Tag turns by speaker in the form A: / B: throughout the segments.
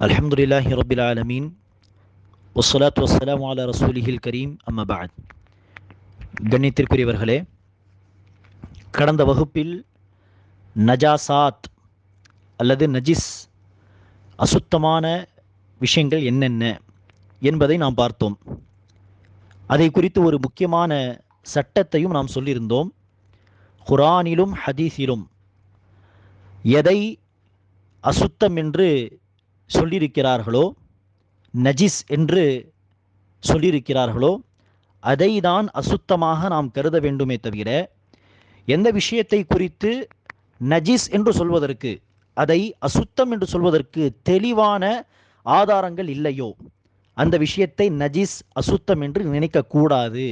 A: அல்ஹம்துலில்லாஹி ரப்பில் ஆலமீன் வஸ்ஸலாத்து வஸ்ஸலாமு அலா ரசூலிஹில் கரீம் அம்மா பஅத். கண்ணியத்திற்குரியவர்களே, கடந்த வகுப்பில் நஜாசாத் அல்லது நஜிஸ் அசுத்தமான விஷயங்கள் என்னென்ன என்பதை நாம் பார்த்தோம். அதை குறித்து ஒரு முக்கியமான சட்டத்தையும் நாம் சொல்லியிருந்தோம். குர்ஆனிலும் ஹதீஸிலும் எதை அசுத்தம் என்று சொல்லியிருக்கிறார்களோ, நஜிஸ் என்று சொல்லியிருக்கிறார்களோ, அதை தான் அசுத்தமாக நாம் கருத வேண்டுமே தவிர, எந்த விஷயத்தை குறித்து நஜிஸ் என்று சொல்வதற்கு, அதை அசுத்தம் என்று சொல்வதற்கு தெளிவான ஆதாரங்கள் இல்லையோ, அந்த விஷயத்தை நஜிஸ் அசுத்தம் என்று நினைக்கக்கூடாது.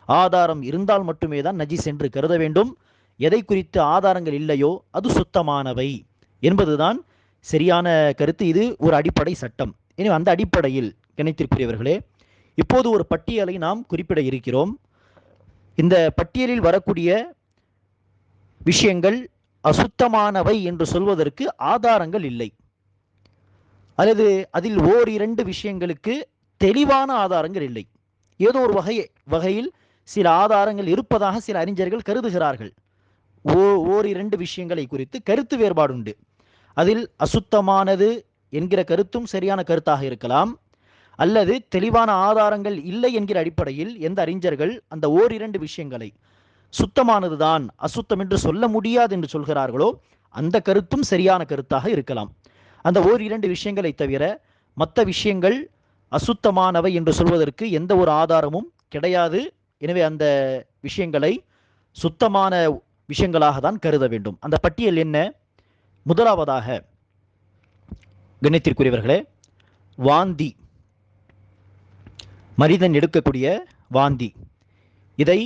A: ஆதாரம் இருந்தால் மட்டுமே தான் நஜிஸ் என்று கருத வேண்டும். எதை குறித்து ஆதாரங்கள் இல்லையோ அது சுத்தமானவை என்பதுதான் சரியான கருத்து. இது ஒரு அடிப்படை சட்டம். எனவே அந்த அடிப்படையில் கணித்திற்குரியவர்களே, இப்போது ஒரு பட்டியலை நாம் குறிப்பிட இருக்கிறோம். இந்த பட்டியலில் வரக்கூடிய விஷயங்கள் அசுத்தமானவை என்று சொல்வதற்கு ஆதாரங்கள் இல்லை, அல்லது அதில் ஓரிரண்டு விஷயங்களுக்கு தெளிவான ஆதாரங்கள் இல்லை. ஏதோ ஒரு வகையில் சில ஆதாரங்கள் இருப்பதாக சில அறிஞர்கள் கருதுகிறார்கள். ஓரிரண்டு விஷயங்களை குறித்து கருத்து வேறுபாடு உண்டு. அதில் அசுத்தமானது என்கிற கருத்தும் சரியான கருத்தாக இருக்கலாம், அல்லது தெளிவான ஆதாரங்கள் இல்லை என்கிற அடிப்படையில் எந்த அறிஞர்கள் அந்த ஓரிரண்டு விஷயங்களை சுத்தமானதுதான், அசுத்தம் என்று சொல்ல முடியாது என்று சொல்கிறார்களோ, அந்த கருத்தும் சரியான கருத்தாக இருக்கலாம். அந்த ஓரிரண்டு விஷயங்களை தவிர மற்ற விஷயங்கள் அசுத்தமானவை என்று சொல்வதற்கு எந்த ஒரு ஆதாரமும் கிடையாது. எனவே அந்த விஷயங்களை சுத்தமான விஷயங்களாக தான் கருத வேண்டும். அந்த பட்டியல் என்ன? முதலாவதாக கண்ணியத்திற்குரியவர்களே, வாந்தி, மனிதன் எடுக்கக்கூடிய வாந்தி, இதை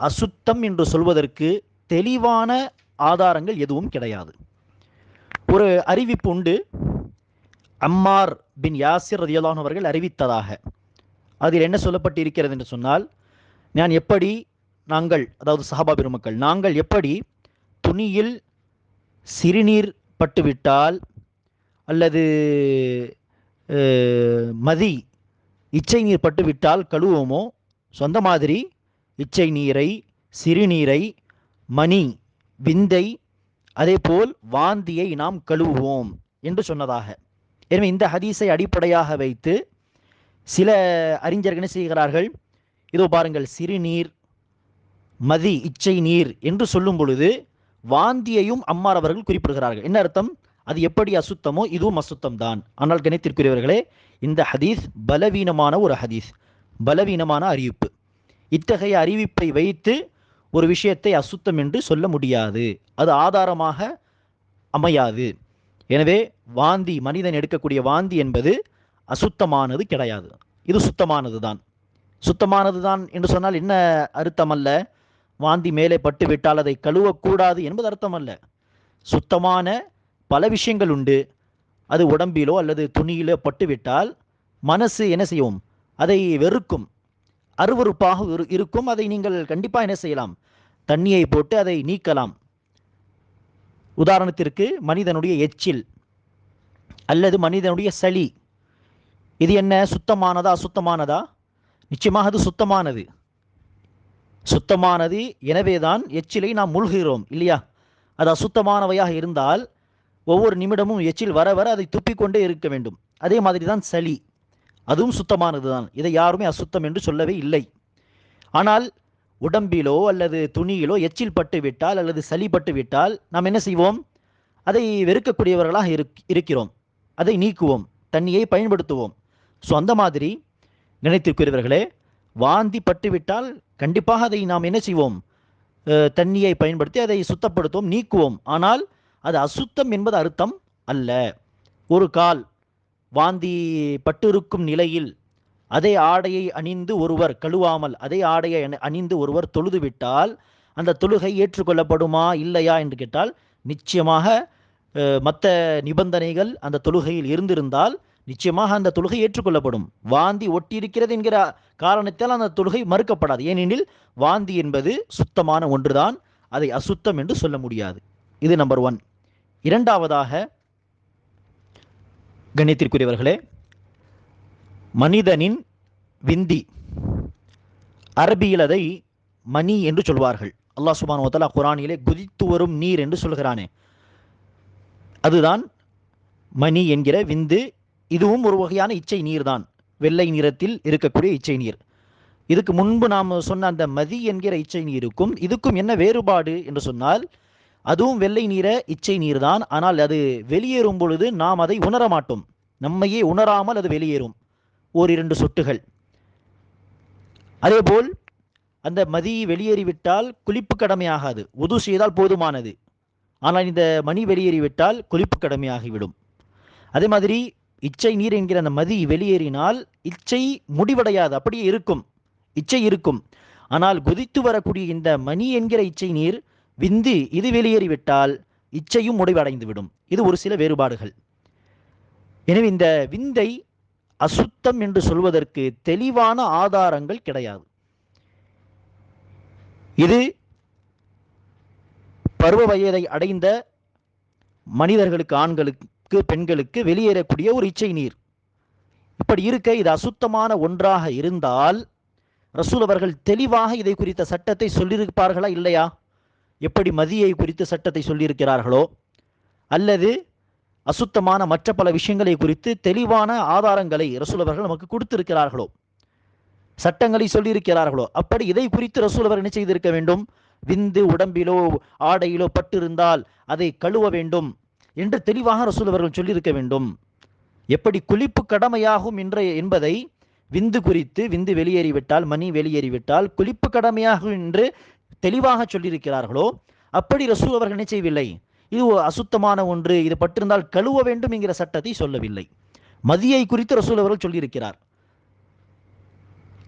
A: அசுத்தம் என்று சொல்வதற்கு தெளிவான ஆதாரங்கள் எதுவும் கிடையாது. ஒரு அறிவிப்பு உண்டு. அம்மார் பின் யாசிர் ரலியல்லாஹு அன்ஹு அவர்கள் அறிவித்ததாக. அதில் என்ன சொல்லப்பட்டு இருக்கிறது என்று சொன்னால், நாங்கள் அதாவது சஹாபா பெருமக்கள், நாங்கள் எப்படி துணியில் சிறுநீர் பட்டுவிட்டால் அல்லது மதி இச்சை நீர் பட்டுவிட்டால் கழுவோமோ, சொந்த மாதிரி இச்சை நீரை, சிறுநீரை, மணி, விந்தை, அதேபோல் வாந்தியை நாம் கழுவுவோம் என்று சொன்னதாக. எனவே இந்த ஹதீஸை அடிப்படையாக வைத்து சில அறிஞர்கள் என்ன செய்கிறார்கள், இதோ பாருங்கள், சிறுநீர், மதி, இச்சை நீர் என்று சொல்லும் பொழுது வாந்தியையும் அம்மார் அவர்கள் குறிப்பிடுகிறார்கள். என்ன அர்த்தம்? அது எப்படி அசுத்தமோ இதுவும் அசுத்தம் தான். ஆனால் கணித்திற்குரியவர்களே, இந்த ஹதீஸ் பலவீனமான ஒரு ஹதீஸ், பலவீனமான அறிவிப்பு. இத்தகைய அறிவிப்பை வைத்து ஒரு விஷயத்தை அசுத்தம் என்று சொல்ல முடியாது, அது ஆதாரமாக அமையாது. எனவே வாந்தி, மனிதன் எடுக்கக்கூடிய வாந்தி என்பது அசுத்தமானது கிடையாது, இது சுத்தமானது தான். சுத்தமானது தான் என்று சொன்னால் என்ன அர்த்தம் அல்ல, வாந்தி மேலே பட்டு விட்டால் அதை கழுவக்கூடாது என்பது அர்த்தம் அல்ல. சுத்தமான பல விஷயங்கள் உண்டு. அது உடம்பிலோ அல்லது துணியிலோ பட்டுவிட்டால் மனசு என்ன செய்யும், அதை வெறுக்கும், அருவருப்பாக இருக்கும். அதை நீங்கள் கண்டிப்பாக என்ன செய்யலாம், தண்ணியை போட்டு அதை நீக்கலாம். உதாரணத்திற்கு மனிதனுடைய எச்சில் அல்லது மனிதனுடைய சளி, இது என்ன, சுத்தமானதா அசுத்தமானதா? நிச்சயமாக அது சுத்தமானது, சுத்தமானது. எனவேதான் எச்சிலை நாம் மூழ்கிறோம் இல்லையா? அது அசுத்தமானவையாக இருந்தால் ஒவ்வொரு நிமிடமும் எச்சில் வர வர அதை துப்பிக்கொண்டே இருக்க வேண்டும். அதே மாதிரி தான் சளி, அதுவும் சுத்தமானது தான். இதை யாருமே அசுத்தம் என்று சொல்லவே இல்லை. ஆனால் உடம்பிலோ அல்லது துணியிலோ எச்சில் பட்டு விட்டால் அல்லது சளி பட்டு விட்டால் நாம் என்ன செய்வோம், அதை வெறுக்கக்கூடியவர்களாக இருக்கிறோம், அதை நீக்குவோம், தண்ணியை பயன்படுத்துவோம். ஸோ அந்த மாதிரி நினைத்திருக்கிறவர்களே, வாந்தி பட்டுவிட்டால் கண்டிப்பாக அதை நாம் என்ன செய்வோம், தண்ணியை பயன்படுத்தி அதை சுத்தப்படுத்துவோம், நீக்குவோம். ஆனால் அது அசுத்தம் என்பது அர்த்தம் அல்ல. ஒரு கால் வாந்தி பட்டிருக்கும் நிலையில் அதே ஆடையை அணிந்து ஒருவர் கழுவாமல் அதே ஆடையை அணிந்து ஒருவர் தொழுது விட்டால் அந்த தொழுகை ஏற்றுக்கொள்ளப்படுமா இல்லையா என்று கேட்டால், நிச்சயமாக மற்ற நிபந்தனைகள் அந்த தொழுகையில் இருந்திருந்தால் நிச்சயமாக அந்த தொழுகை ஏற்றுக்கொள்ளப்படும். வாந்தி ஒட்டியிருக்கிறது என்கிற காரணத்தால் அந்த தொழுகை மறுக்கப்படாது. ஏனெனில் வாந்தி என்பது சுத்தமான ஒன்றுதான், அதை அசுத்தம் என்று சொல்ல முடியாது. இது நம்பர் 1. இரண்டாவதாக கண்ணியத்திற்குரியவர்களே, மனிதனின் விந்தி, அரபியில் அதை மணி என்று சொல்வார்கள். அல்லாஹ் சுப்ஹானஹு வ தஆலா குர்ஆனிலே குதித்து வரும் நீர் என்று சொல்கிறானே, அதுதான் மணி என்கிற விந்து. இதுவும் ஒரு வகையான இச்சை நீர் தான், வெள்ளை நிறத்தில் இருக்கக்கூடிய இச்சை நீர். இதுக்கு முன்பு நாம் சொன்ன அந்த மதி என்கிற இச்சை நீருக்கும் இதுக்கும் என்ன வேறுபாடு என்று சொன்னால், அதுவும் வெள்ளை நீர இச்சை நீர் தான். ஆனால் அது வெளியேறும் பொழுது நாம் அதை உணர மாட்டோம். நம்மையே உணராமல் அது வெளியேறும், ஓரிரண்டு சொட்டுகள். அதேபோல் அந்த மதி வெளியேறிவிட்டால் குளிப்பு கடமையாகாது, உது செய்தால் போதுமானது. ஆனால் இந்த மணி வெளியேறிவிட்டால் குளிப்பு கடமையாகிவிடும். அதே மாதிரி இச்சை நீர் என்கிற அந்த மதி வெளியேறினால் இச்சை முடிவடையாது, அப்படியே இருக்கும், இச்சை இருக்கும். ஆனால் குதித்து வரக்கூடிய இந்த மணி என்கிற இச்சை நீர், விந்து, இது வெளியேறிவிட்டால் இச்சையும் முடிவடைந்துவிடும். இது ஒரு சில வேறுபாடுகள். எனவே இந்த விந்தை அசுத்தம் என்று சொல்வதற்கு தெளிவான ஆதாரங்கள் கிடையாது. இது பருவ வயதை அடைந்த மனிதர்களுக்கு, ஆண்களுக்கு, பெண்களுக்கு வெளியேறக்கூடிய ஒரு இச்சை நீர். இப்படி இருக்க இது அசுத்தமான ஒன்றாக இருந்தால் ரசூல் அவர்கள் தெளிவாக இதை குறித்த சட்டத்தை சொல்லியிருப்பார்களா இல்லையா? எப்படி மதியை குறித்து சட்டத்தை சொல்லியிருக்கிறார்களோ, அல்லது அசுத்தமான மற்ற பல விஷயங்களை குறித்து தெளிவான ஆதாரங்களை ரசூல் அவர்கள் நமக்கு கொடுத்திருக்கிறார்களோ, சட்டங்களை சொல்லியிருக்கிறார்களோ, அப்படி இதை குறித்து ரசூல் அவர்கள் என்ன செய்திருக்க வேண்டும்? விந்து உடம்பிலோ ஆடையிலோ பட்டிருந்தால் அதை கழுவ வேண்டும் என்று தெளிவாக ரசூல் அவர்கள் சொல்லியிருக்க வேண்டும். எப்படி குளிப்பு கடமையாகும் என்பதை விந்து குறித்து, விந்து வெளியேறிவிட்டால், மணி வெளியேறிவிட்டால் குளிப்பு கடமையாகும் என்று தெளிவாக சொல்லியிருக்கிறார்களோ, அப்படி ரசூல் அவர்கள் என்ன செய்யவில்லை? இது அசுத்தமான ஒன்று, இது பட்டிருந்தால் கழுவ வேண்டும் என்கிற சட்டத்தை சொல்லவில்லை. மதியை குறித்து ரசூல் அவர்கள் சொல்லியிருக்கிறார்,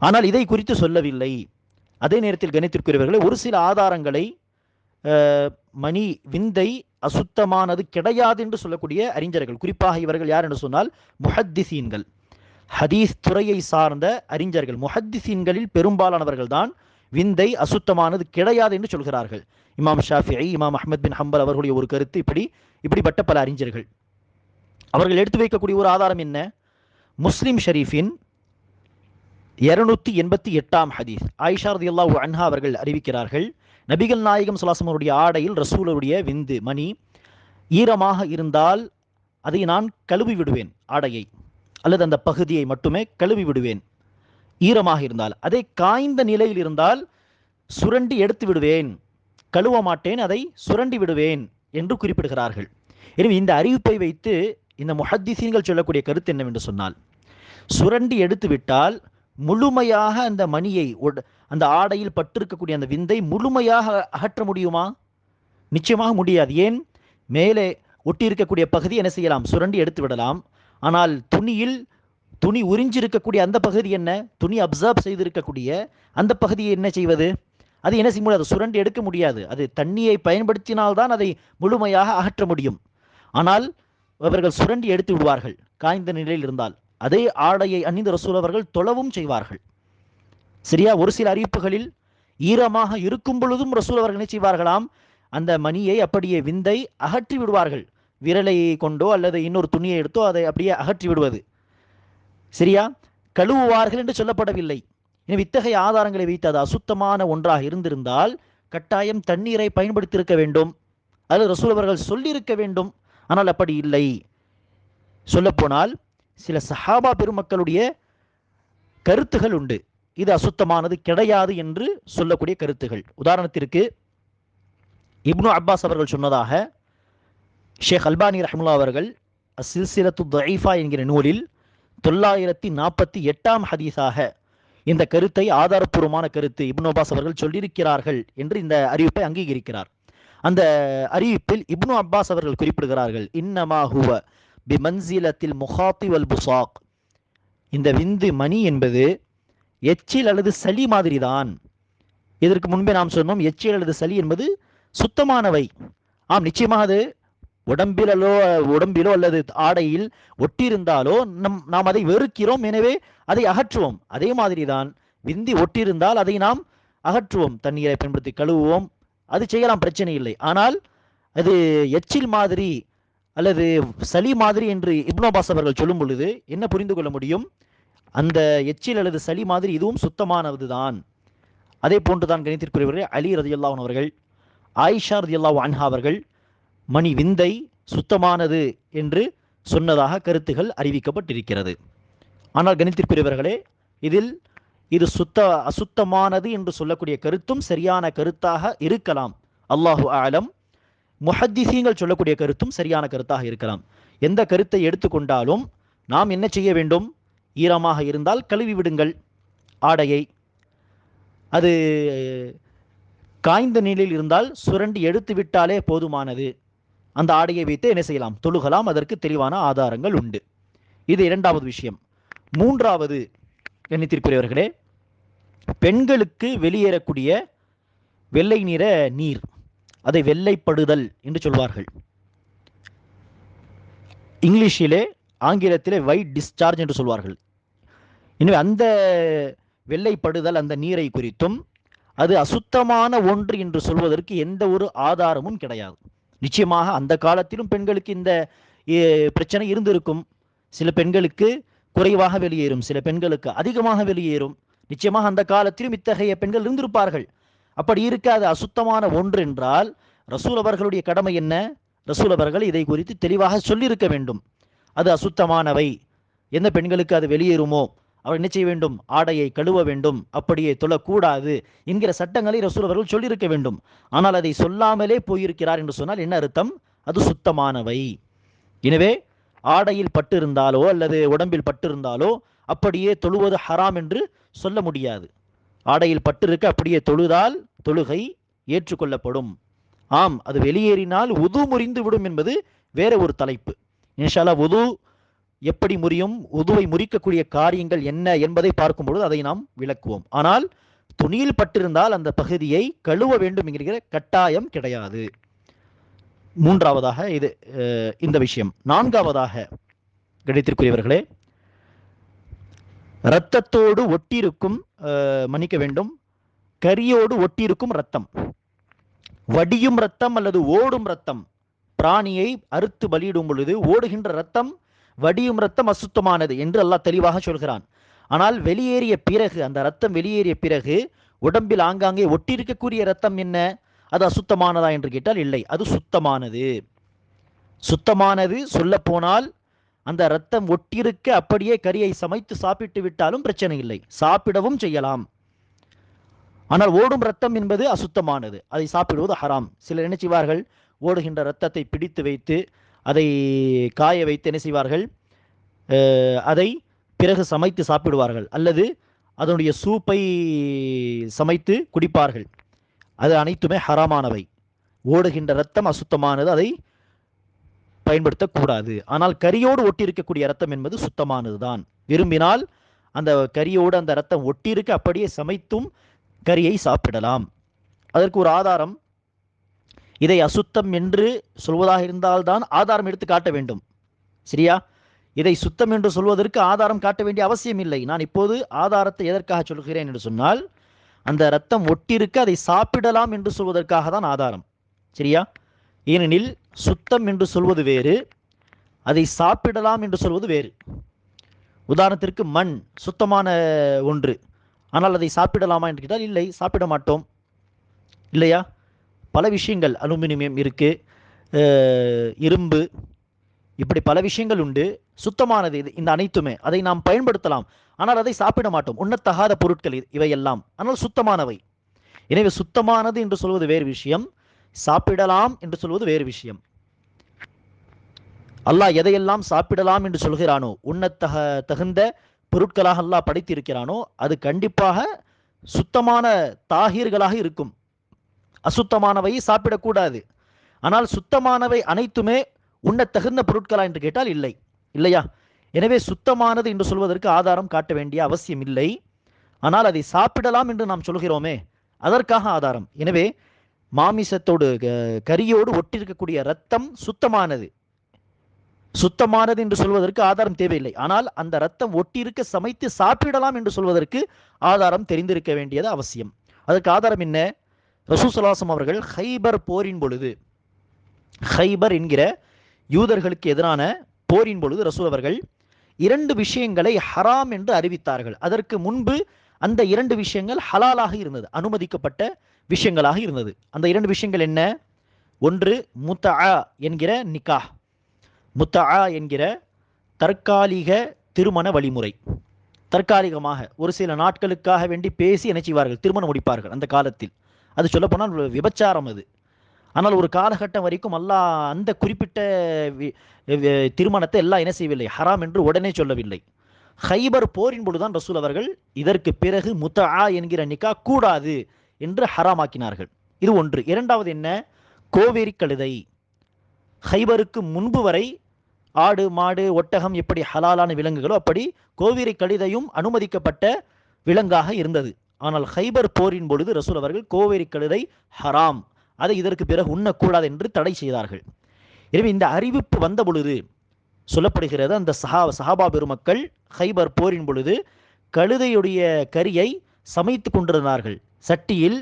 A: ஆனால் இதை குறித்து சொல்லவில்லை. அதே நேரத்தில் கணித்திற்குரியவர்களை ஒரு சில ஆதாரங்களை, மணி, விந்தை அசுத்தமானது கிடையாது என்று சொல்லக்கூடிய அறிஞர்கள், குறிப்பாக இவர்கள் யார் என்று சொன்னால் முஹத்திசீன்கள், ஹதீஸ் துறையை சார்ந்த அறிஞர்கள். முஹத்திசீன்களில் பெரும்பாலானவர்கள் தான் விந்தை அசுத்தமானது கிடையாது என்று சொல்கிறார்கள். இமாம் ஷாஃபிஈ, இமாம் அஹ்மத் பின் ஹம்பல் அவர்களுடைய ஒரு கருத்து. இப்படிப்பட்ட பல அறிஞர்கள் அவர்கள் எடுத்து வைக்கக்கூடிய ஒரு ஆதாரம் என்ன? முஸ்லிம் ஷரீஃபின் 288ஆம் ஹதீஸ். ஆயிஷா ரலியல்லாஹு அன்ஹா அவர்கள் அறிவிக்கிறார்கள், நபிகள் நாயகம் ஸல்லல்லாஹு அலைஹி வஸல்லம் ஆடையில் ரசூலுடைய விந்து, மணி ஈரமாக இருந்தால் அதை நான் கழுவி விடுவேன், ஆடையை அல்லது அந்த பகுதியை மட்டுமே கழுவி விடுவேன் ஈரமாக இருந்தால். அதே காய்ந்த நிலையில் இருந்தால் சுரண்டி எடுத்து விடுவேன், கழுவ மாட்டேன், அதை சுரண்டி விடுவேன் என்று குறிப்பிடுகிறார்கள். எனவே இந்த அறிவிப்பை வைத்து இந்த முஹத்திசீன்கள் சொல்லக்கூடிய கருத்து என்னவென்று சொன்னால், சுரண்டி எடுத்து விட்டால் முழுமையாக அந்த மணியை, அந்த ஆடையில் பட்டிருக்கக்கூடிய அந்த விந்தை முழுமையாக அகற்ற முடியுமா? நிச்சயமாக முடியாது. ஏன்? மேலே ஒட்டி இருக்கக்கூடிய பகுதி என்ன செய்யலாம்? சுரண்டி எடுத்து விடலாம். ஆனால் துணி உறிஞ்சிருக்கக்கூடிய அந்த பகுதி என்ன? துணி அப்சர்வ் செய்திருக்கக்கூடிய அந்த பகுதியை என்ன செய்வது? அது என்ன செய்ய முடியாது, சுரண்டி எடுக்க முடியாது. அது தண்ணியை பயன்படுத்தினால்தான் அதை முழுமையாக அகற்ற முடியும். ஆனால் அவர்கள் சுரண்டி எடுத்து விடுவார்கள் காய்ந்த நிலையில் இருந்தால். அதே ஆடையை அணிந்த ரசூல் அவர்கள் தொழவும் செய்வார்கள். சரியா? ஒரு சில அறிவிப்புகளில் ஈரமாக இருக்கும் பொழுதும் ரசூல் அவர்கள் என்ன செய்வார்களாம்? அந்த மணியை, அப்படியே விந்தை அகற்றி விடுவார்கள். விரலை கொண்டோ அல்லது இன்னொரு துணியை எடுத்தோ அதை அப்படியே அகற்றி விடுவது. சரியா? கழுவுவார்கள் என்று சொல்லப்படவில்லை. எனவே இத்தகைய ஆதாரங்களை வைத்து அது அசுத்தமான ஒன்றாக இருந்திருந்தால் கட்டாயம் தண்ணீரை பயன்படுத்தியிருக்க வேண்டும், அது ரசூல் அவர்கள் சொல்லியிருக்க வேண்டும். ஆனால் அப்படி இல்லை. சொல்லப்போனால் சில சஹாபா பெருமக்களுடைய கருத்துகள் உண்டு, இது அசுத்தமானது கிடையாது என்று சொல்லக்கூடிய கருத்துகள். உதாரணத்திற்கு இப்னு அப்பாஸ் அவர்கள் சொன்னதாக ஷேக் அல்பானி ரஹ்மத்துல்லாஹி அவர்கள் சில்சிலத்து தஈஃபா என்கிற நூலில் 948ஆம் ஹதீஸாக இந்த கருத்தை, ஆதாரப்பூர்வமான கருத்து, இப்னு அப்பாஸ் அவர்கள் சொல்லியிருக்கிறார்கள் என்று இந்த அறிவிப்பை அங்கீகரிக்கிறார். அந்த அறிவிப்பில் இப்னு அப்பாஸ் அவர்கள் குறிப்பிடுகிறார்கள், இன்னமா ஹுவ பிமன்சிலத்தில் முஹாத்தி வல் புசாக், இந்த விந்து, மணி என்பது எச்சில் அல்லது சளி மாதிரி தான். இதற்கு முன்பே நாம் சொன்னோம், எச்சில் அல்லது சளி என்பது சுத்தமானவை. ஆம், நிச்சயமாக அது உடம்பிலோ அல்லது ஆடையில் ஒட்டியிருந்தாலோ நாம் அதை வெறுக்கிறோம், எனவே அதை அகற்றுவோம். அதே மாதிரி தான் விந்தி ஒட்டியிருந்தால் அதை நாம் அகற்றுவோம், தண்ணீரை பயன்படுத்தி கழுவுவோம், அது செய்யலாம், பிரச்சனை இல்லை. ஆனால் அது எச்சில் மாதிரி அல்லது சளி மாதிரி என்று இப்னு அப்பாஸ் அவர்கள் சொல்லும் பொழுது என்ன புரிந்து கொள்ள முடியும்? அந்த எச்சில் அல்லது சளி மாதிரி இதுவும் சுத்தமானதுதான். அதே போன்றுதான் கணித்திற்குரியவர்கள் அலி ரதியல்லாஹு அவர்கள், ஆயிஷா ரதியல்லாஹு அன்ஹா அவர்கள் மணி விந்தை சுத்தமானது என்று சொன்னதாக கருத்துகள் அறிவிக்கப்பட்டிருக்கிறது. ஆனால் கணித்திற்குரியவர்களே, இதில் இது அசுத்தமானது என்று சொல்லக்கூடிய கருத்தும் சரியான கருத்தாக இருக்கலாம். அல்லாஹு ஆலம். முஹத்திஸீன்கள் சொல்லக்கூடிய கருத்தும் சரியான கருத்தாக இருக்கலாம். எந்த கருத்தை எடுத்துக்கொண்டாலும் நாம் என்ன செய்ய வேண்டும்? ஈரமாக இருந்தால் கழுவி விடுங்கள் ஆடையை. அது காய்ந்த நிலையில் இருந்தால் சுரண்டி எடுத்து விட்டாலே போதுமானது. அந்த ஆடையை வைத்து என்ன செய்யலாம்? தொழுகலாம். அதற்கு தெளிவான ஆதாரங்கள் உண்டு. இது இரண்டாவது விஷயம். மூன்றாவது, கண்ணியத்திற்குரியவர்களே, பெண்களுக்கு வெளியேறக்கூடிய வெள்ளை நிற நீர், அதை வெள்ளைப்படுதல் என்று சொல்வார்கள். இங்கிலீஷிலே, ஆங்கிலத்திலே ஒயிட் டிஸ்சார்ஜ் என்று சொல்வார்கள். எனவே அந்த வெள்ளைப்படுதல், அந்த நீரை குறித்தும் அது அசுத்தமான ஒன்று என்று சொல்வதற்கு எந்த ஒரு ஆதாரமும் கிடையாது. நிச்சயமாக அந்த காலத்திலும் பெண்களுக்கு இந்த பிரச்சனை இருந்திருக்கும். சில பெண்களுக்கு குறைவாக வெளியேறும், சில பெண்களுக்கு அதிகமாக வெளியேறும். நிச்சயமாக அந்த காலத்திலும் இத்தகைய பெண்கள் இருந்திருப்பார்கள். அப்படி இருக்காது அசுத்தமான ஒன்று என்றால் ரசூல் அவர்களுடைய கடமை என்ன? ரசூல் அவர்கள் இதை குறித்து தெளிவாக சொல்லியிருக்க வேண்டும். அது அசுத்தமானவை, எந்த பெண்களுக்கு அது வெளியேறுமோ அவர் என்ன செய்ய வேண்டும்? ஆடையை கழுவ வேண்டும், அப்படியே தொழக்கூடாது என்கிற சட்டங்களை ரசூல் அவர்கள் சொல்லியிருக்க வேண்டும். ஆனால் அதை சொல்லாமலே போயிருக்கிறார் என்று சொன்னால் என்ன அர்த்தம்? அது சுத்தமானவை. எனவே ஆடையில் பட்டு இருந்தாலோ அல்லது உடம்பில் பட்டு இருந்தாலோ அப்படியே தொழுவது ஹராம் என்று சொல்ல முடியாது. ஆடையில் பட்டு இருக்க அப்படியே தொழுதால் தொழுகை ஏற்றுக்கொள்ளப்படும். ஆம், அது வெளியேறினால் உது முறிந்து விடும் என்பது வேற ஒரு தலைப்பு. இன்ஷா அல்லாஹ் உது எப்படி முறியும், உதுவை முறிக்கக்கூடிய காரியங்கள் என்ன என்பதை பார்க்கும்பொழுது அதை நாம் விளக்குவோம். ஆனால் துணியில் பட்டிருந்தால் அந்த பகுதியை கழுவ வேண்டும் என்கிற கட்டாயம் கிடையாது. மூன்றாவதாக இது இந்த விஷயம். நான்காவதாக கணித்திற்குரியவர்களே, இரத்தத்தோடு ஒட்டியிருக்கும், மன்னிக்க வேண்டும், கரியோடு ஒட்டியிருக்கும் இரத்தம், வடியும் இரத்தம் அல்லது ஓடும் இரத்தம், பிராணியை அறுத்து பலியிடும் பொழுது ஓடுகின்ற இரத்தம், வடியும் இரத்தம் அசுத்தமானது என்று அல்லாஹ் தெளிவாக சொல்கிறான். ஆனால் வெளியேறிய பிறகு, அந்த இரத்தம் வெளியேறிய பிறகு உடம்பில் ஆங்காங்கே ஒட்டியிருக்கக்கூடிய இரத்தம் என்ன? அது அசுத்தமானதா என்று கேட்டால் இல்லை, அது சுத்தமானது. சுத்தமானது சொல்ல போனால் அந்த இரத்தம் ஒட்டியிருக்க அப்படியே கரியை சமைத்து சாப்பிட்டு விட்டாலும் பிரச்சனை இல்லை, சாப்பிடவும் செய்யலாம். ஆனால் ஓடும் இரத்தம் என்பது அசுத்தமானது, அதை சாப்பிடுவது ஹராம். சிலர் என்ன செய்வார்கள்? ஓடுகின்ற இரத்தத்தை பிடித்து வைத்து அதை காய வைத்து என்ன செய்வார்கள்? அதை பிறகு சமைத்து சாப்பிடுவார்கள், அல்லது அதனுடைய சூப்பை சமைத்து குடிப்பார்கள். அது அனைத்துமே ஹராமானவை. ஓடுகின்ற இரத்தம் அசுத்தமானது, அதை பயன்படுத்தக்கூடாது. ஆனால் கரியோடு ஒட்டியிருக்கக்கூடிய இரத்தம் என்பது சுத்தமானது தான். விரும்பினால் அந்த கரியோடு அந்த இரத்தம் ஒட்டியிருக்க அப்படியே சமைத்தும் கரியை சாப்பிடலாம். அதற்கு ஒரு ஆதாரம், இதை அசுத்தம் என்று சொல்வதாக இருந்தால்தான் ஆதாரம் எடுத்து காட்ட வேண்டும். சரியா? இதை சுத்தம் என்று சொல்வதற்கு ஆதாரம் காட்ட வேண்டிய அவசியம் இல்லை. நான் இப்போது ஆதாரத்தை எதற்காக சொல்கிறேன் என்று சொன்னால், அந்த இரத்தம் ஒட்டியிருக்க அதை சாப்பிடலாம் என்று சொல்வதற்காக தான் ஆதாரம். சரியா? ஏனெனில் சுத்தம் என்று சொல்வது வேறு, அதை சாப்பிடலாம் என்று சொல்வது வேறு. உதாரணத்திற்கு மண் சுத்தமான ஒன்று, ஆனால் அதை சாப்பிடலாமா என்று கேட்டால் இல்லை, சாப்பிட மாட்டோம். இல்லையா? பல விஷயங்கள், அலுமினியம் இருக்கு, இரும்பு, இப்படி பல விஷயங்கள் உண்டு. சுத்தமானது இந்த அனைத்துமே, அதை நாம் பயன்படுத்தலாம், ஆனால் அதை சாப்பிட மாட்டோம். உண்ணத்தகாத பொருட்கள் இவையெல்லாம், ஆனால் சுத்தமானவை. எனவே சுத்தமானது என்று சொல்வது வேறு விஷயம், சாப்பிடலாம் என்று சொல்வது வேறு விஷயம். அல்லாஹ் எதையெல்லாம் சாப்பிடலாம் என்று சொல்கிறானோ, தகுந்த பொருட்களாக அல்லாஹ் படைத்திருக்கிறானோ, அது கண்டிப்பாக சுத்தமான தாகீர்களாக இருக்கும். அசுத்தமானவை சாப்பிடக்கூடாது. ஆனால் சுத்தமானவை அனைத்துமே உண்ணத்தகுந்த பொருட்களா என்று கேட்டால் இல்லை. இல்லையா? எனவே சுத்தமானது என்று சொல்வதற்கு ஆதாரம் காட்ட வேண்டிய அவசியம் இல்லை. ஆனால் அதை சாப்பிடலாம் என்று நாம் சொல்கிறோமே, அதற்காக ஆதாரம். எனவே மாமிசத்தோடு கரியோடு ஒட்டியிருக்கக்கூடிய இரத்தம் சுத்தமானது. சுத்தமானது என்று சொல்வதற்கு ஆதாரம் தேவையில்லை. ஆனால் அந்த இரத்தம் ஒட்டியிருக்க சமைத்து சாப்பிடலாம் என்று சொல்வதற்கு ஆதாரம் தெரிந்திருக்க வேண்டியது அவசியம். அதற்கு ஆதாரம் என்ன? ரசூல் ஸல்லல்லாஹு அலைஹி வஸல்லம் அவர்கள் ஹைபர் போரின் பொழுது, ஹைபர் என்கிற யூதர்களுக்கு எதிரான போரின் பொழுது ரசூல் அவர்கள் 2 விஷயங்களை ஹராம் என்று அறிவித்தார்கள். அதற்கு முன்பு அந்த 2 விஷயங்கள் ஹலாலாக இருந்தது, அனுமதிக்கப்பட்ட விஷயங்களாக இருந்தது. அந்த 2 விஷயங்கள் என்ன? ஒன்று முத்தஆ என்கிற நிக்காஹ், முத்தஆ என்கிற தற்காலிக திருமண வழிமுறை. தற்காலிகமாக ஒரு சில நாட்களுக்காக வேண்டி பேசி என்ன செய்வார்கள், திருமணம் முடிப்பார்கள் அந்த காலத்தில். அது சொல்லப்போனால் விபச்சாரம் அது. ஆனால் ஒரு காலகட்டம் வரைக்கும் அல்லாஹ் அந்த குறிப்பிட்ட திருமணத்தை எல்லாம் என்ன செய்யவில்லை, ஹராம் என்று உடனே சொல்லவில்லை. ஹைபர் போரின் பொழுதுதான் ரசூல் அவர்கள் இதற்கு பிறகு முத்தஆ என்கிற நிக்கா கூடாது என்று ஹராமாக்கினார்கள். இது ஒன்று. இரண்டாவது என்ன? கோவேரி கழுதை. ஹைபருக்கு முன்பு வரை ஆடு மாடு ஒட்டகம் எப்படி ஹலாலான விலங்குகளோ அப்படி கோவேரி கழுதையும் அனுமதிக்கப்பட்ட விலங்காக இருந்தது. ஆனால் ஹைபர் போரின் பொழுது ரசூல் அவர்கள் கோவேரி கழுதை ஹராம், அதை இதற்கு பிறகு உண்ணக்கூடாது என்று தடை செய்தார்கள். எனவே இந்த அறிவிப்பு வந்த பொழுது சொல்லப்படுகிறது, அந்த சஹாபா பெருமக்கள் ஹைபர் போரின் பொழுது கழுதையுடைய கரியை சமைத்து கொண்டிருந்தார்கள். சட்டியில்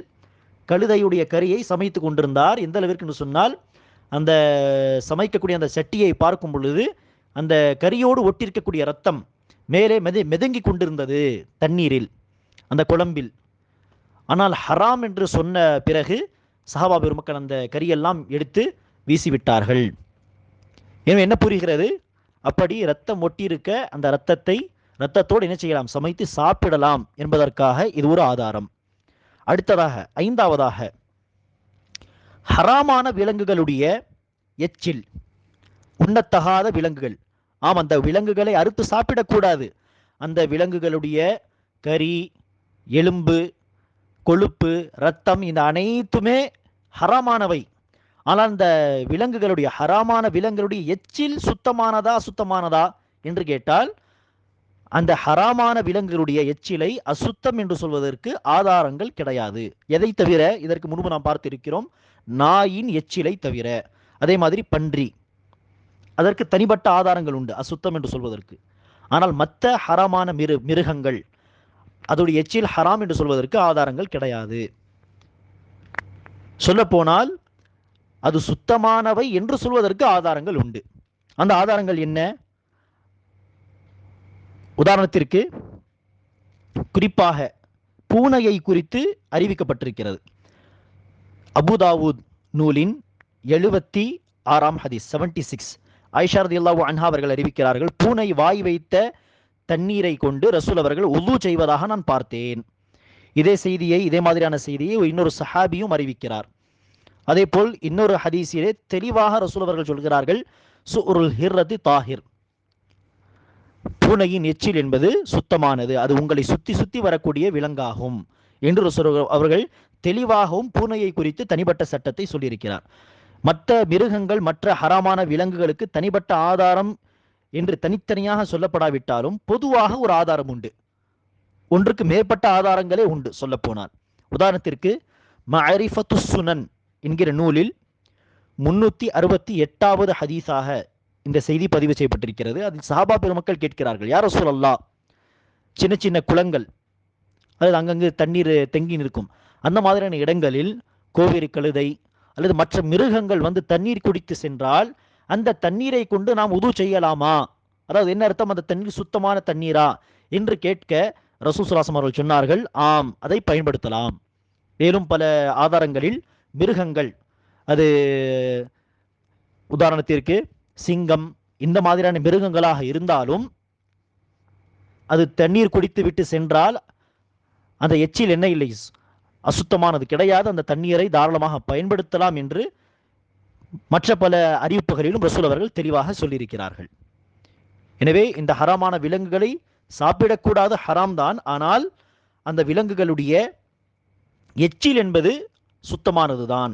A: கழுதையுடைய கரியை சமைத்து கொண்டிருந்தார். எந்த அளவிற்கு என்று சொன்னால், அந்த சமைக்கக்கூடிய அந்த சட்டியை பார்க்கும் பொழுது அந்த கரியோடு ஒட்டியிருக்கக்கூடிய ரத்தம் மேலே மெதங்கி கொண்டிருந்தது தண்ணீரில், அந்த குழம்பில். ஆனால் ஹராம் என்று சொன்ன பிறகு சஹாபா பெருமக்கள் அந்த கரியெல்லாம் எடுத்து வீசிவிட்டார்கள். எனவே என்ன புரிகிறது? அப்படி ரத்தம் ஒட்டியிருக்க அந்த ரத்தத்தோடு என்ன செய்யலாம், சமைத்து சாப்பிடலாம் என்பதற்காக இது ஒரு ஆதாரம். அடுத்ததாக ஐந்தாவதாக, ஹராமான விலங்குகளுடைய எச்சில், உண்ணத்தகாத விலங்குகள், ஆம் அந்த விலங்குகளை அறுத்து சாப்பிடக்கூடாது. அந்த விலங்குகளுடைய கறி, எலும்பு, கொழுப்பு, இரத்தம், இந்த அனைத்துமே ஹராமானவை. ஆனால் அந்த விலங்குகளுடைய ஹராமான விலங்குகளுடைய எச்சில் சுத்தமானதா என்று கேட்டால், அந்த ஹராமான விலங்குகளுடைய எச்சிலை அசுத்தம் என்று சொல்வதற்கு ஆதாரங்கள் கிடையாது. எதை தவிர? இதற்கு முன்பு நாம் பார்த்திருக்கிறோம், நாயின் எச்சிலை தவிர. அதே மாதிரி பன்றி, அதற்கு தனிப்பட்ட ஆதாரங்கள் உண்டு அசுத்தம் என்று சொல்வதற்கு. ஆனால் மற்ற ஹராமான மிருகங்கள் அதோடைய எச்சில் ஹராம் என்று சொல்வதற்கு ஆதாரங்கள் கிடையாது. சொல்லப்போனால் அது சுத்தமானவை என்று சொல்வதற்கு ஆதாரங்கள் உண்டு. அந்த ஆதாரங்கள் என்ன? உதாரணத்திற்கு குறிப்பாக பூனையை குறித்து அறிவிக்கப்பட்டிருக்கிறது. அபுதாவூத் நூலின் 76ஆம் ஹதீஸ் 76, ஆயிஷா ரலியல்லாஹு அன்ஹா அவர்கள் அறிவிக்கிறார்கள், பூனை வாய் வைத்த தண்ணீரை கொண்டு ரசூல் அவர்கள் உது செய்வதாக நான் பார்த்தேன். இதே மாதிரியான செய்தியை இன்னொரு சஹாபியும் அறிவிக்கிறார். அதே போல் இன்னொரு ஹதீஸிலே தெளிவாக ரசூல் அவர்கள் சொல்கிறார்கள், சுஉருல் ஹிர்ரதி தாஹிர், பூனையின் எச்சில் என்பது சுத்தமானது, அது உங்களை சுத்தி வரக்கூடிய விலங்காகும் என்று ரசூல் அவர்கள் தெளிவாகவும் பூனையை குறித்து தனிப்பட்ட சட்டத்தை சொல்லியிருக்கிறார். மற்ற மிருகங்கள், மற்ற ஹராமான விலங்குகளுக்கு தனிப்பட்ட ஆதாரம் என்று தனித்தனியாக சொல்லப்படாவிட்டாலும் பொதுவாக ஒரு ஆதாரம் உண்டு. ஒன்றுக்கு மேற்பட்ட ஆதாரங்களே உண்டு சொல்லப்போனால். உதாரணத்திற்கு மஅரிஃபத்து சுனன் என்கிற நூலில் 368வது ஹதீஸாக இந்த செய்தி பதிவு செய்யப்பட்டிருக்கிறது. அதில் சஹாபா பெருமக்கள் கேட்கிறார்கள், யா ரசூலல்லாஹ், சின்ன சின்ன குளங்கள், அதாவது அங்கங்கு தண்ணீர் தேங்கி நிற்கும் அந்த மாதிரியான இடங்களில் கோவேரி கழுதை அல்லது மற்ற மிருகங்கள் வந்து தண்ணீர் குடித்து சென்றால் அந்த தண்ணீரை கொண்டு நாம் உது செய்யலாமா? அதாவது என்ன அர்த்தம், அந்த தண்ணீர் சுத்தமான தண்ணீரா என்று கேட்க ரசூல் ஸல்லல்லாஹு அலைஹி வஸல்லம் அவர்கள் சொன்னார்கள், ஆம், அதை பயன்படுத்தலாம். மேலும் பல ஆதாரங்களில் மிருகங்கள், அது உதாரணத்திற்கு சிங்கம், இந்த மாதிரியான மிருகங்களாக இருந்தாலும் அது தண்ணீர் குடித்து விட்டு சென்றால் அந்த எச்சில் என்ன இல்லை, அசுத்தமானது கிடையாது, அந்த தண்ணீரை தாராளமாக பயன்படுத்தலாம் என்று மற்ற பல அறிவிப்புகளிலும் ரசூல் அவர்கள் தெளிவாக சொல்லியிருக்கிறார்கள். எனவே இந்த ஹராமான விலங்குகளை சாப்பிடக்கூடாது, ஹராம் தான். ஆனால் அந்த விலங்குகளுடைய எச்சில் என்பது சுத்தமானதுதான்.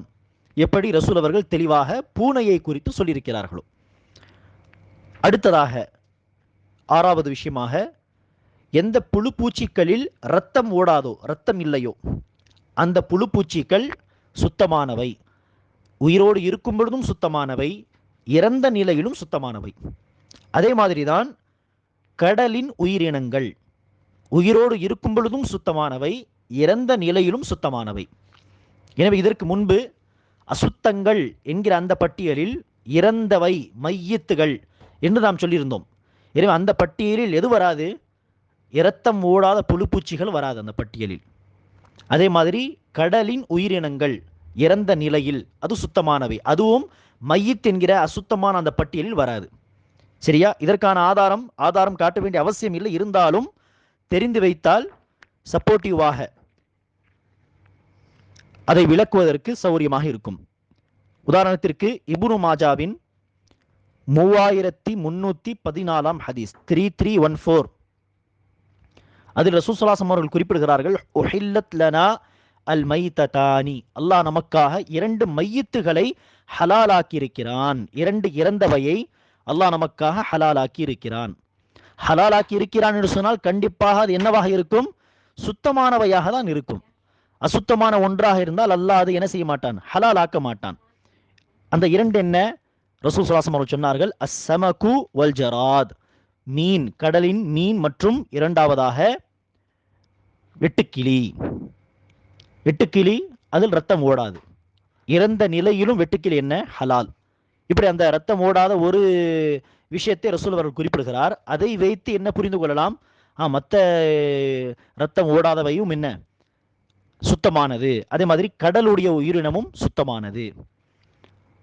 A: எப்படி ரசூல் அவர்கள் தெளிவாக பூனையை குறித்து சொல்லியிருக்கிறார்களோ. அடுத்ததாக ஆறாவது விஷயமாக, எந்த புழுப்பூச்சிகளில் இரத்தம் ஓடாதோ, இரத்தம் இல்லையோ, அந்த புழுப்பூச்சிகள் சுத்தமானவை. உயிரோடு இருக்கும் பொழுதும் சுத்தமானவை, இறந்த நிலையிலும் சுத்தமானவை. அதே மாதிரிதான் கடலின் உயிரினங்கள் உயிரோடு இருக்கும் பொழுதும் சுத்தமானவை, இறந்த நிலையிலும் சுத்தமானவை. எனவே இதற்கு முன்பு அசுத்தங்கள் என்கிற அந்த பட்டியலில் இறந்தவை, மையத்துகள் என்று நாம் சொல்லியிருந்தோம். எனவே அந்த பட்டியலில் எது வராது? இரத்தம் ஓடாத புழுப்பூச்சிகள் வராது அந்த பட்டியலில். அதே மாதிரி கடலின் உயிரினங்கள் இறந்த நிலையில் அது சுத்தமானவை, அதுவும் மையத் என்கிற அசுத்தமான அந்த பட்டியலில் வராது. சரியா? இதற்கான ஆதாரம் காட்ட வேண்டிய அவசியம் இல்லை, இருந்தாலும் தெரிந்து வைத்தால் சப்போர்ட்டிவாக அதை விளக்குவதற்கு சௌரியமாக இருக்கும். உதாரணத்திற்கு இப்னு மாஜாவின் 3314 ஹதீஸ் 3314, அதில் ரசூல் ஸல்லல்லாஹு அலைஹி வஸல்லம் அவர்கள் குறிப்பிடுகிறார்கள், உஹில்லத் லனா அல் மைத்ததானி, அல்லாஹ் நமக்காக 2 மையத்துகளை ஹலாலாக்கி இருக்கிறான். 2 இறந்தவையை அல்லாஹ் நமக்காக ஹலாலாக்கி இருக்கிறான். ஹலாலாக்கி இருக்கிறான் என்று சொன்னால் கண்டிப்பாக அது என்னவாக இருக்கும்? சுத்தமானவையாக தான் இருக்கும். அசுத்தமான ஒன்றாக இருந்தால் அல்லாஹ் அது என்ன செய்ய மாட்டான்? ஹலாலாக்க மாட்டான். அந்த 2 என்ன? ரசூல் ஸல்லல்லாஹு அலைஹி வஸல்லம் சொன்னார்கள், அஸ்ஸமகு வல் ஜராத், மீன், கடலின் மீன், மற்றும் இரண்டாவதாக வெட்டுக்கிளி. வெட்டுக்கிளி அதில் ரத்தம் ஓடாது. இறந்த நிலையிலும் வெட்டுக்கிளி என்ன? ஹலால். இப்படி அந்த ரத்தம் ஓடாத ஒரு விஷயத்தை ரசூல் அவர்கள் குறிப்பிடுகிறார். அதை வைத்து என்ன புரிந்து கொள்ளலாம்? மற்ற ரத்தம் ஓடாதவையும் என்ன? சுத்தமானது. அதே மாதிரி கடலுடைய உயிரினமும் சுத்தமானது.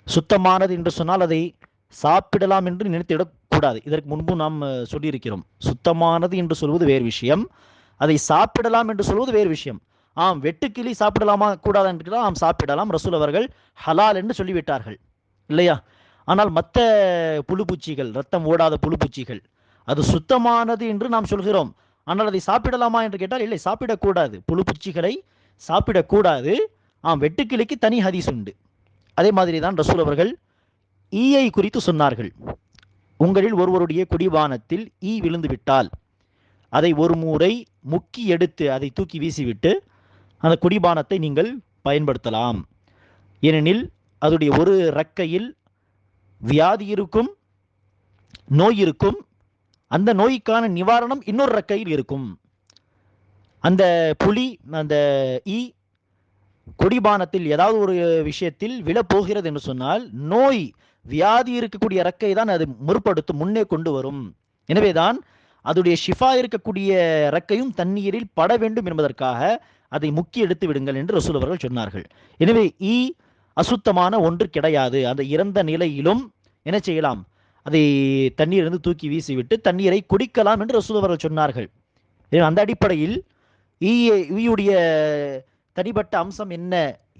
A: சுத்தமானது என்று சொன்னால் அதை சாப்பிடலாம் என்று நினைத்திடக்கூடாது. இதற்கு முன்பு நாம் சொல்லியிருக்கிறோம். சுத்தமானது என்று சொல்வது வேறு விஷயம், அதை சாப்பிடலாம் என்று சொல்வது வேறு விஷயம். வெட்டுக்கிளி சாப்பிடலாமா கூடாது என்று சாப்பிடலாம். ரசூல் அவர்கள் ஹலால் என்று சொல்லிவிட்டார்கள் இல்லையா? ஆனால் மற்ற புழுப்பூச்சிகள், ரத்தம் ஓடாத புழுப்பூச்சிகள், அது சுத்தமானது என்று நாம் சொல்கிறோம். ஆனால் அதை சாப்பிடலாமா என்று கேட்டால் இல்லை, சாப்பிடக்கூடாது. புழுப்பூச்சிகளை சாப்பிடக்கூடாது. வெட்டுக்கிளிக்கு தனி ஹதீஸ் உண்டு. அதே மாதிரி தான் ரசூல் அவர்கள் ஈயை குறித்து சொன்னார்கள். உங்களில் ஒருவருடைய குடிபானத்தில் ஈ விழுந்து விட்டால் அதை ஒரு முறை முக்கி எடுத்து அதை தூக்கி வீசிவிட்டு அந்த குடிபானத்தை நீங்கள் பயன்படுத்தலாம். ஏனெனில் அதனுடைய ஒரு இறக்கையில் வியாதி இருக்கும், நோய் இருக்கும். அந்த நோய்க்கான நிவாரணம் இன்னொரு இறக்கையில் இருக்கும். அந்த புலி, அந்த ஈ குடிபானத்தில் ஏதாவது ஒரு விஷயத்தில் விழப்போகிறது என்று சொன்னால் நோய், வியாதி இருக்கக்கூடிய இறக்கை தான் அது முற்படுத்தும், முன்னே கொண்டு வரும். எனவேதான் அதனுடைய ஷிஃபா இருக்கக்கூடிய இறக்கையும் தண்ணீரில் பட வேண்டும் என்பதற்காக அதை முக்கி எடுத்து விடுங்கள் என்று ரசூல் அவர்கள் சொன்னார்கள். எனவே ஈ அசுத்தமான ஒன்று கிடையாது. அந்த இறந்த நிலையிலும் என்ன செய்யலாம்? அதை தண்ணீரிலிருந்து தூக்கி வீசிவிட்டு தண்ணீரை குடிக்கலாம் என்று ரசூல் அவர்கள் சொன்னார்கள். அந்த அடிப்படையில் ஈயுடைய தனிப்பட்ட அம்சம் என்ன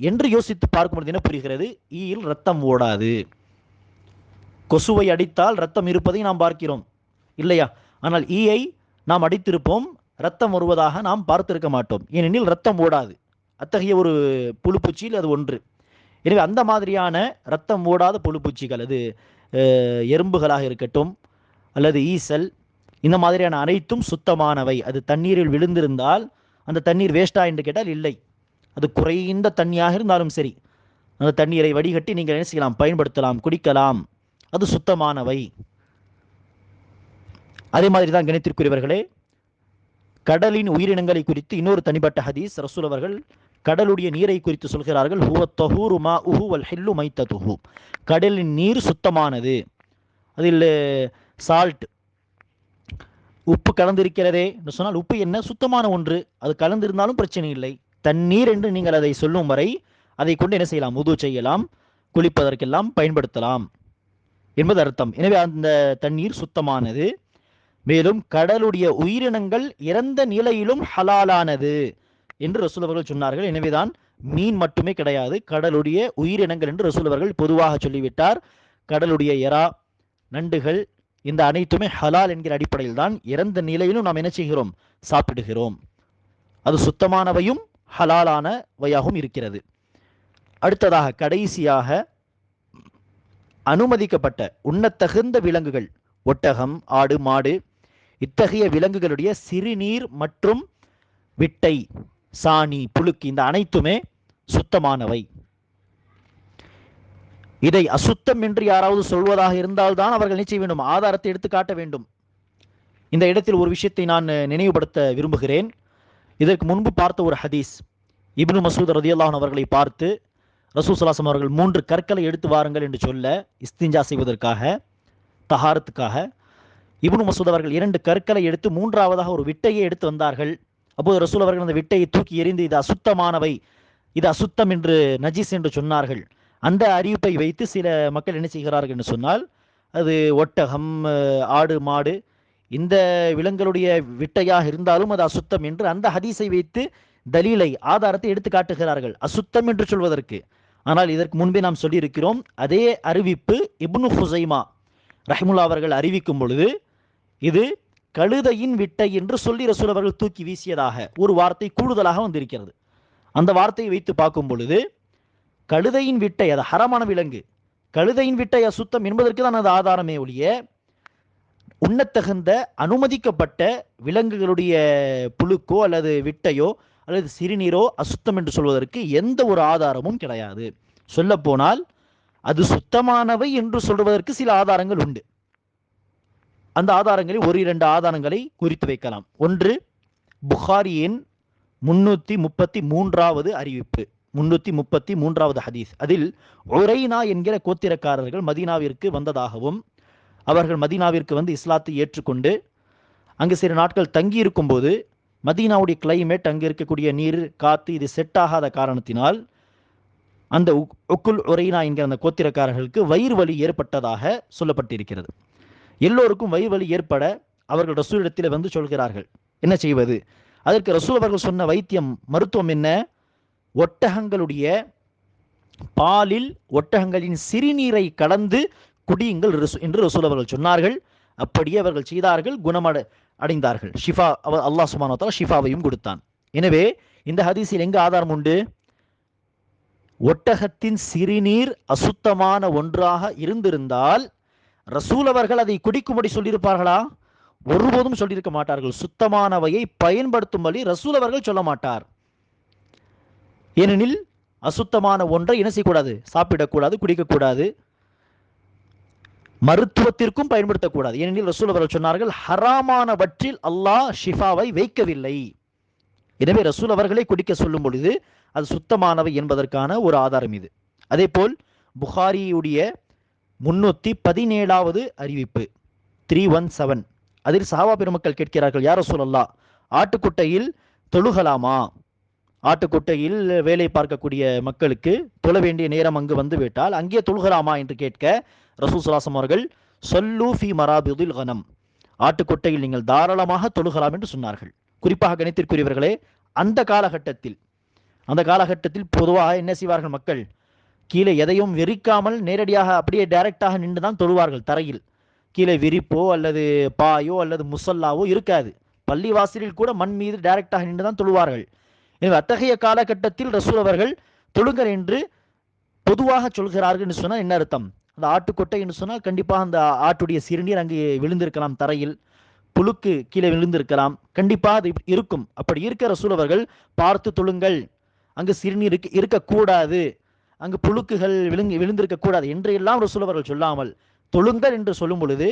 A: என்று யோசித்து பார்க்கும்போது என்ன புரிகிறது? ஈயில் ரத்தம் ஓடாது. கொசுவை அடித்தால் ரத்தம் இருப்பதை நாம் பார்க்கிறோம் இல்லையா? ஆனால் ஈயை நாம் அடித்திருப்போம், ரத்தம் வருவதாக நாம் பார்த்திருக்க மாட்டோம். ஏனெனில் ரத்தம் ஓடாது. அத்தகைய ஒரு புழுப்பூச்சியில் அது ஒன்று. எனவே அந்த மாதிரியான ரத்தம் ஓடாத புழுப்பூச்சிகள், அது எறும்புகளாக இருக்கட்டும் அல்லது ஈசல், இந்த மாதிரியான அனைத்தும் சுத்தமானவை. அது தண்ணீரில் விழுந்திருந்தால் அந்த தண்ணீர் வேஸ்டா என்று கேட்டால் இல்லை. அது குறைந்த தண்ணியாக இருந்தாலும் சரி, அந்த தண்ணீரை வடிகட்டி நீங்கள் என்ன செய்யலாம்? பயன்படுத்தலாம், குடிக்கலாம். அது சுத்தமானவை. அதே மாதிரி தான் கணித்திற்குரியவர்களே, கடலின் உயிரினங்களை குறித்து இன்னொரு தனிப்பட்ட ஹதீஸ் ரசூல் அவர்கள் கடலுடைய நீரை குறித்து சொல்கிறார்கள். ஹுவ தஹூரு மாஉஹு வல் ஹில்லு மைத்ததுஹு, கடலின் நீர் சுத்தமானது. அதில் சால்ட், உப்பு கலந்திருக்கிறதே என்று சொன்னால் உப்பு என்ன? சுத்தமான ஒன்று. அது கலந்திருந்தாலும் பிரச்சனை இல்லை. தண்ணீர் என்று நீங்கள் அதை சொல்லும் வரை அதை கொண்டு என்ன செய்யலாம்? உது செய்யலாம், குளிப்பதற்கெல்லாம் பயன்படுத்தலாம் என்பது அர்த்தம். எனவே அந்த தண்ணீர் சுத்தமானது. மேலும் கடலுடைய உயிரினங்கள் இறந்த நிலையிலும் ஹலாலானது என்று ரசூல் அவர்கள் சொன்னார்கள். எனவேதான் மீன் மட்டுமே கிடையாது, கடலுடைய உயிரினங்கள் என்று ரசூல் அவர்கள் பொதுவாக சொல்லிவிட்டார். கடலுடைய எறா, நண்டுகள், இந்த அனைத்துமே ஹலால் என்கிற அடிப்படையில் தான் இறந்த நிலையிலும் நாம் என்ன செய்கிறோம்? சாப்பிடுகிறோம். அது சுத்தமானவையும் ஹலாலானவையாகவும் இருக்கிறது. அடுத்ததாக கடைசியாக அனுமதிக்கப்பட்ட உண்ணத்தகுந்த விலங்குகள், ஒட்டகம், ஆடு, மாடு, இத்தகைய விலங்குகளுடைய சிறுநீர் மற்றும் விட்டை, சாணி, புழுக்கு, இந்த அனைத்துமே சுத்தமானவை. இதை அசுத்தம் என்று யாராவது சொல்வதாக இருந்தால்தான் அவர்கள் என்ன செய்ய வேண்டும்? ஆதாரத்தை எடுத்து காட்ட வேண்டும். இந்த இடத்தில் ஒரு விஷயத்தை நான் நினைவுபடுத்த விரும்புகிறேன். இதற்கு முன்பு பார்த்த ஒரு ஹதீஸ், இப்னு மசூத் ரலியல்லாஹு அன்ஹு அவர்களை பார்த்து ரசூல் ஸல்லல்லாஹு அவர்கள் 3 கற்களை எடுத்து வாருங்கள் என்று சொல்ல, இஸ்திஞ்சா செய்வதற்காக, தஹாரத்துக்காக, இப்னு மசூத் அவர்கள் 2 கற்களை எடுத்து 3ஆவதாக ஒரு விட்டையை எடுத்து வந்தார்கள். அப்போது ரசூல் அவர்கள் அந்த விட்டையை தூக்கி எறிந்து இது அசுத்தமானவை, இது அசுத்தம் என்று, நஜீஸ் என்று சொன்னார்கள். அந்த அறிவிப்பை வைத்து சில மக்கள் என்ன செய்கிறார்கள் என்று சொன்னால், அது ஒட்டகம், ஆடு, மாடு, இந்த விலங்குகளுடைய விட்டையாக இருந்தாலும் அது அசுத்தம் என்று அந்த ஹதீஸை வைத்து தலீலை, ஆதாரத்தை எடுத்து காட்டுகிறார்கள் அசுத்தம் என்று சொல்வதற்கு. ஆனால் இதற்கு முன்பே நாம் சொல்லியிருக்கிறோம், அதே அறிவிப்பு இப்னு ஹுசைமா ரஹ்முல்லா அவர்கள் அறிவிக்கும் பொழுது இது கழுதையின் விட்டை என்று சொல்லி ரசூல் அவர்கள் தூக்கி வீசியதாக ஒரு வார்த்தை கூடுதலாக வந்திருக்கிறது. அந்த வார்த்தையை வைத்து பார்க்கும் பொழுது கழுதையின் விட்டை, அது ஹரமான விலங்கு, கழுதையின் விட்டை அசுத்தம் என்பதற்கு தான் அது ஆதாரமே ஒழிய, உண்ணத்தகுந்த அனுமதிக்கப்பட்ட விலங்குகளுடைய புழுக்கோ அல்லது விட்டையோ அல்லது சிறுநீரோ அசுத்தம் என்று சொல்வதற்கு எந்த ஒரு ஆதாரமும் கிடையாது. சொல்ல போனால் அது சுத்தமானவை என்று சொல்வதற்கு சில ஆதாரங்கள் உண்டு. அந்த ஆதாரங்களில் ஒரு 2 ஆதாரங்களை குறித்து வைக்கலாம். ஒன்று, புகாரியின் 333வது அறிவிப்பு, 333வது ஹதீஸ். அதில் உரைனா என்கிற கோத்திரக்காரர்கள் மதீனாவிற்கு வந்ததாகவும், அவர்கள் மதீனாவிற்கு வந்து இஸ்லாத்தை ஏற்றுக்கொண்டு அங்கு சில நாட்கள் தங்கி இருக்கும்போது மதீனாவுடைய கிளைமேட், அங்கு இருக்கக்கூடிய நீர், காற்று இது செட் ஆகாத காரணத்தினால் அந்த உக்குல் உரைனா என்கிற அந்த கோத்திரக்காரர்களுக்கு வயிறு வலி ஏற்பட்டதாக சொல்லப்பட்டிருக்கிறது. எல்லோருக்கும் வயிறு வலி ஏற்பட அவர்கள் ரசூலிடத்தில் வந்து சொல்கிறார்கள், என்ன செய்வது? அதற்கு ரசூல் அவர்கள் சொன்ன வைத்தியம், மருத்துவம் என்ன? ஒட்டகங்களுடைய பாலில் ஒட்டகங்களின் சிறுநீரை கலந்து குடியுங்கள் என்று ரசூல் அவர்கள் சொன்னார்கள். அப்படியே அவர்கள் செய்தார்கள், அடைந்தார்கள். ஷிஃபா, அல்லாஹ் சுப்ஹானஹு வ தஆலா ஷிஃபாவையும் கொடுத்தான். எனவே இந்த ஹதீஸில் எங்கு ஆதாரம் உண்டு? ஒட்டகத்தின் சிறுநீர் அசுத்தமான ஒன்றாக இருந்திருந்தால் ரசூல் அவர்கள் அதை குடிக்கும்படி சொல்லியிருப்பார்களா? ஒருபோதும் சொல்லியிருக்க மாட்டார்கள். சுத்தமானவையை பயன்படுத்தும்படி ரசூல் அவர்கள் சொல்ல மாட்டார். ஏனெனில் அசுத்தமான ஒன்றை என்ன செய்யக்கூடாது? சாப்பிடக்கூடாது, குடிக்கக்கூடாது, மருத்துவத்திற்கும் பயன்படுத்தக்கூடாது. ஏனெனில் ரசூல் அவர்கள் சொன்னார்கள், ஹராமானவற்றில் அல்லாஹ் ஷிஃபாவை வைக்கவில்லை. எனவே ரசூல் அவர்களை குடிக்க சொல்லும் பொழுது அது சுத்தமானவை என்பதற்கான ஒரு ஆதாரம் இது. அதே போல் புகாரியுடைய 317வது அறிவிப்பு 317, அதில் சஹாபா பெருமக்கள் கேட்கிறார்கள், யா ரசூலல்லாஹ், ஆட்டுக்குட்டையில் தொழுகலாமா? ஆட்டுக்குட்டையில் வேலை பார்க்கக்கூடிய மக்களுக்கு தொழ வேண்டிய நேரம் அங்கு வந்து விட்டால் அங்கே தொழுகலாமா என்று கேட்க ரசூல் ஸல்லல்லாஹு அலைஹி வஸல்லம் அவர்கள், சொல்லு ஃபி மராபிதில் கனம், ஆட்டுக்கொட்டையில் நீங்கள் தாராளமாக தொழுகலாம் என்று சொன்னார்கள். குறிப்பாக கணித்திற்குரியவர்களே, அந்த காலகட்டத்தில் பொதுவாக என்ன செய்வார்கள் மக்கள்? கீழே எதையும் விரிக்காமல் நேரடியாக அப்படியே டைரக்டாக நின்று தான் தொழுவார்கள். தரையில் கீழே விரிப்போ அல்லது பாயோ அல்லது முசல்லாவோ இருக்காது. பள்ளிவாசலில் கூட மண் மீது டைரக்டாக நின்று தான் தொழுவார்கள். எனவே அத்தகைய காலகட்டத்தில் ரசூல் அவர்கள் தொழுங்கள் என்று பொதுவாக சொல்கிறார்கள் என்று சொன்னால் என்ன அர்த்தம்? அந்த ஆட்டுக்கொட்டை என்று சொன்னால் கண்டிப்பாக அந்த ஆட்டுடைய சிறுநீர் அங்கே விழுந்திருக்கலாம், தரையில் புழுக்கு கீழே விழுந்திருக்கலாம், கண்டிப்பாக அது இருக்கும். அப்படி இருக்க ரசூல் அவர்கள் பார்த்து தொழுங்கள், அங்கு சிறுநீர் இருக்கக்கூடாது, அங்கு புழுக்குகள் விழுந்திருக்கக்கூடாது என்று எல்லாம் ரசூல் அவர்கள் சொல்லாமல் தொழுங்கள் என்று சொல்லும் பொழுது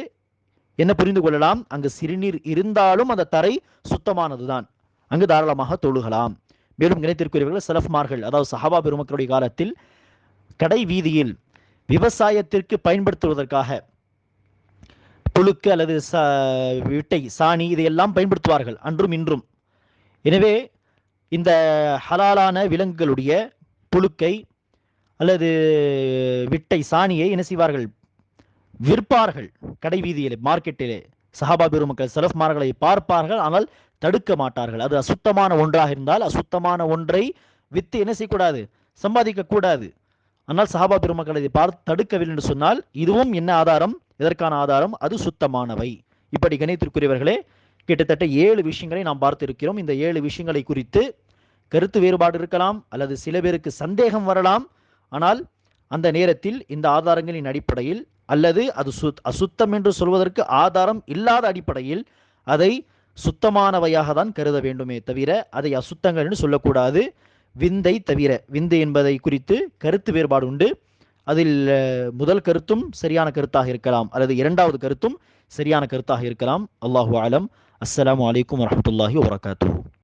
A: என்ன புரிந்து கொள்ளலாம்? அங்கு சிறுநீர் இருந்தாலும் அந்த தரை சுத்தமானதுதான், அங்கு தாராளமாக தொழுகலாம். மேலும் நினைத்திருக்கிறவர்கள் சலஃப்மார்கள், அதாவது சஹாபா பெருமக்களுடைய காலத்தில் கடை வீதியில் விவசாயத்திற்கு பயன்படுத்துவதற்காக புழுக்கு அல்லது விட்டை, சாணி இதையெல்லாம் பயன்படுத்துவார்கள் அன்றும் இன்றும். எனவே இந்த ஹலாலான விலங்குகளுடைய புழுக்கை அல்லது விட்டை, சாணியை என்ன செய்வார்கள்? விற்பார்கள் கடை வீதியிலே, மார்க்கெட்டிலே. சஹாபா பெருமக்கள் சலஃப்மார்களை பார்ப்பார்கள், ஆனால் தடுக்க மாட்டார்கள். அது அசுத்தமான ஒன்றாக இருந்தால் அசுத்தமான ஒன்றை வித்து என்ன செய்யக்கூடாது? சம்பாதிக்க கூடாது. ஆனால் சஹாபா பெருமக்கள் இதை பார்த்து தடுக்கவில்லை என்று சொன்னால் இதுவும் என்ன ஆதாரம்? எதற்கான ஆதாரம்? அது சுத்தமானவை. இப்படி கணித்திற்குரியவர்களே, கிட்டத்தட்ட 7 விஷயங்களை நாம் பார்த்திருக்கிறோம். இந்த 7 விஷயங்களை குறித்து கருத்து வேறுபாடு இருக்கலாம், அல்லது சில பேருக்கு சந்தேகம் வரலாம். ஆனால் அந்த நேரத்தில் இந்த ஆதாரங்களின் அடிப்படையில் அல்லது அது அசுத்தம் என்று சொல்வதற்கு ஆதாரம் இல்லாத அடிப்படையில் அதை சுத்தமானவையாக தான் கருத வேண்டுமே தவிர அதை அசுத்தங்கள் என்று சொல்லக்கூடாது. விந்தை தவிர, விந்து என்பதை குறித்து கருத்து வேறுபாடு உண்டு. அதில் முதல் கருத்தும் சரியான கருத்தாக இருக்கலாம், அல்லது இரண்டாவது கருத்தும் சரியான கருத்தாக இருக்கலாம். அல்லாஹு ஆலம். அஸ்ஸலாமு அலைக்கும் வரஹ்மத்துல்லாஹி வபரகாத்துஹு.